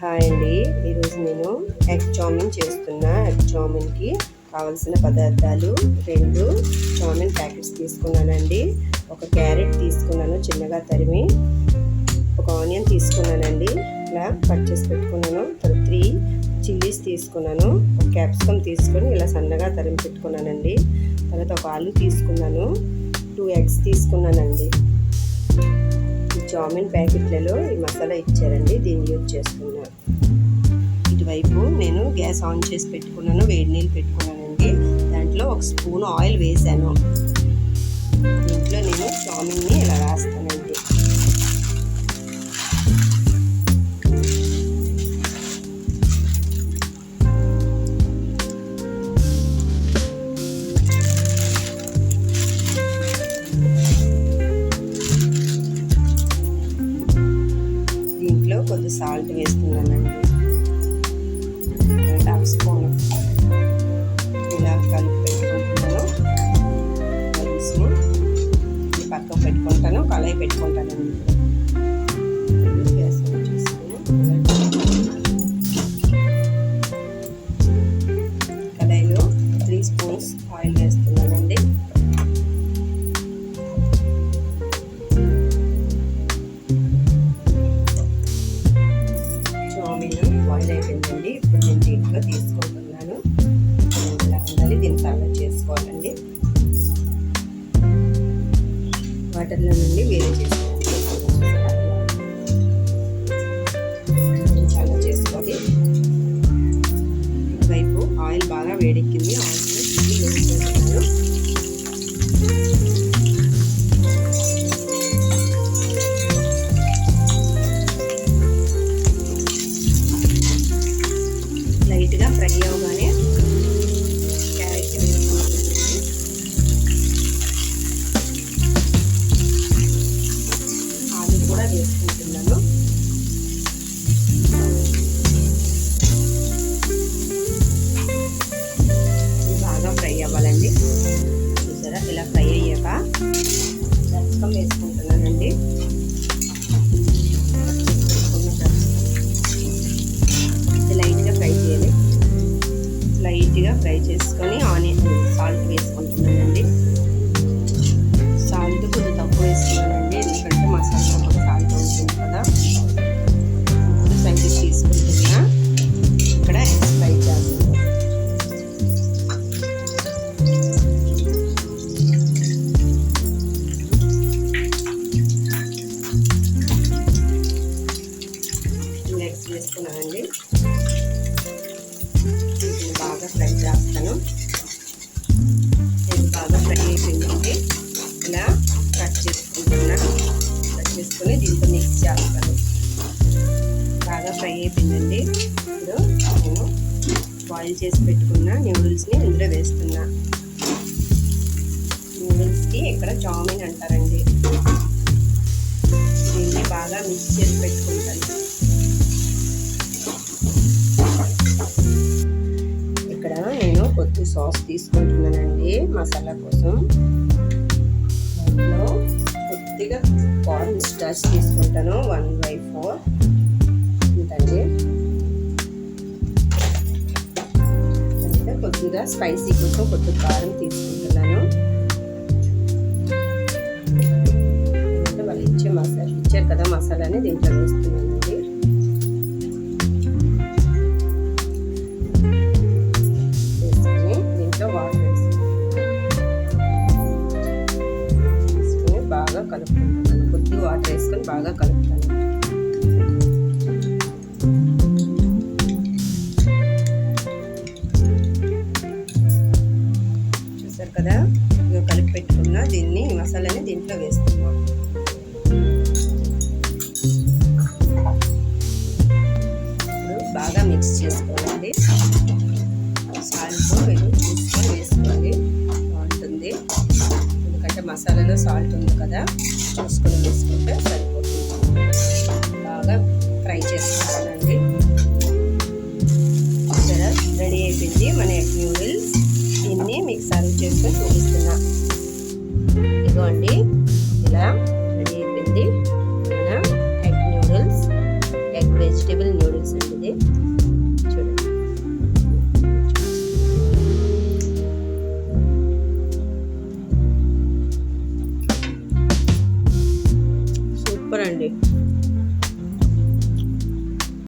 Hi అండి, ఈరోజు నేను ఎగ్ చామిన్ చేస్తున్నా. ఎగ్ చామిన్కి కావలసిన పదార్థాలు 2 చామిన్ ప్యాకెట్స్ తీసుకున్నానండి. ఒక క్యారెట్ తీసుకున్నాను చిన్నగా తరిమి, ఒక ఆనియన్ తీసుకున్నానండి ఇలా కట్ చేసి పెట్టుకున్నాను. 3 చిల్లీస్ తీసుకున్నాను, ఒక క్యాప్సికమ్ తీసుకొని ఇలా సన్నగా తరిమి పెట్టుకున్నానండి. తర్వాత ఒక ఆలు తీసుకున్నాను, 2 ఎగ్స్ తీసుకున్నానండి. చామిన్ ప్యాకెట్లలో ఈ మసాలా ఇచ్చారండి, దీన్ని యూజ్ చేస్తున్నా. ఇటువైపు నేను గ్యాస్ ఆన్ చేసి పెట్టుకున్నాను, వేడి నీళ్ళు పెట్టుకున్నానండి. దాంట్లో 1 స్పూన్ ఆయిల్ వేసాను. దీంట్లో నేను చామిన్ని ఇలా రాస్తానండి. దీంట్లో కొద్ది సాల్ట్ వేస్తున్నానండి, 1/2 స్పూన్. ఇలా కలిపి పెట్టుకుంటున్నాను. ఇది పక్కన పెట్టుకుంటాను, కళాయి పెట్టుకుంటానండి. గ్యాస్ ఆన్ చేసుకుని కళాయిలో 3 స్పూన్స్ ఆయిల్ వేస్తున్నానండి. బాయిల్ అయిపోయిందండి. ఇప్పుడు నేను దీంట్లో తీసుకుంటున్నాను. ఇలా ఉండాలి, దీన్ని చల్ల చేసుకోవాలండి. వాటర్లో నుండి వేరే చేసుకోవాలి, చల్ల చేసుకోవాలి. ఇటువైపు ఆయిల్ బాగా వేడెక్కింది, ఆయిల్ వేసుకుంటున్నాను. లైట్గా ఫ్రై అవ్వగానే క్యారెట్ వేసుకుంటానండి. ఆలు కూడా వేసుకుంటున్నాను. ఇది బాగా ఫ్రై అవ్వాలండి. చూసారా, ఇలా ఫ్రై అయ్యాక క్యాప్సికమ్ వేసుకుంటున్నానండి. లైట్గా ఫ్రై చేసుకొని ఆనియన్ సాల్ట్ వేసుకుంటున్నానండి. సాల్ట్ కొద్దిగా తక్కువ వేసుకున్నానండి, ఎందుకంటే మసాలా ఒక సాల్ట్ ఉంటుంది కదా. ఫ్రై తీసుకుంటున్నా. ఇక్కడ ఎగ్స్ ఫ్రై చేస్తున్నాను. ఎగ్స్ వేసుకున్నానండి, బాగా ఫ్రై చేస్తాను. ఇది బాగా ఫ్రై అయిపోయిందండి. ఇలా కట్ చేసుకుంటున్నాను. కట్ చేసుకొని దీంతో మిక్స్ చేస్తాను. బాగా ఫ్రై అయిపోయిందండి. ఇప్పుడు నేను బాయిల్ చేసి పెట్టుకున్న నూడిల్స్ని ఇందులో వేస్తున్నా. నూడిల్స్కి ఇక్కడ చామిన్ అంటారండి. దీన్ని బాగా మిక్స్ చేసి పెట్టుకుంటాను. ఇక్కడ నేను కొద్ది సాస్ తీసుకుంటున్నానండి మసాలా కోసం. దాంట్లో కొద్దిగా కార్న్ స్టార్చ్ తీసుకుంటాను, 1/4 ఇంతండి. అంటే కొద్దిగా స్పైసీ కోసం కొద్దిగా కారం తీసుకుంటున్నాను. అంటే వాళ్ళు ఇచ్చారు కదా మసాలాని దీంట్లో వేస్తున్నానండి. వాటర్ వేసుకొని బాగా కలుపుకుంటాను. కొద్దిగా వాటర్ వేసుకొని బాగా కలుపుతాను. చూసారు కదా, ఇక కలిపి పెట్టుకున్న దీన్ని మసాలాని దీంట్లో వేస్తున్నాం. బాగా మిక్స్ చేసుకోవాలండి. సాల్ట్ చూసుకొని వేసుకోవాలి, బాగుంటుంది. ఎందుకంటే మసాలాలో సాల్ట్ ఉంది కదా, చూసుకొని వేసుకుంటే సరిపోతుంది. బాగా ఫ్రై చేసుకోవాలండి. సరే, రెడీ అయిపోయింది మన ఎగ్ నూడిల్స్. దీన్ని మీకు సర్వ్ చేసుకొని చూపిస్తున్నా. ఇదిగోండి, ఇలా రెడీ అయిపోయింది మన egg noodles, egg vegetable noodles అండి. సూపర్ అండి.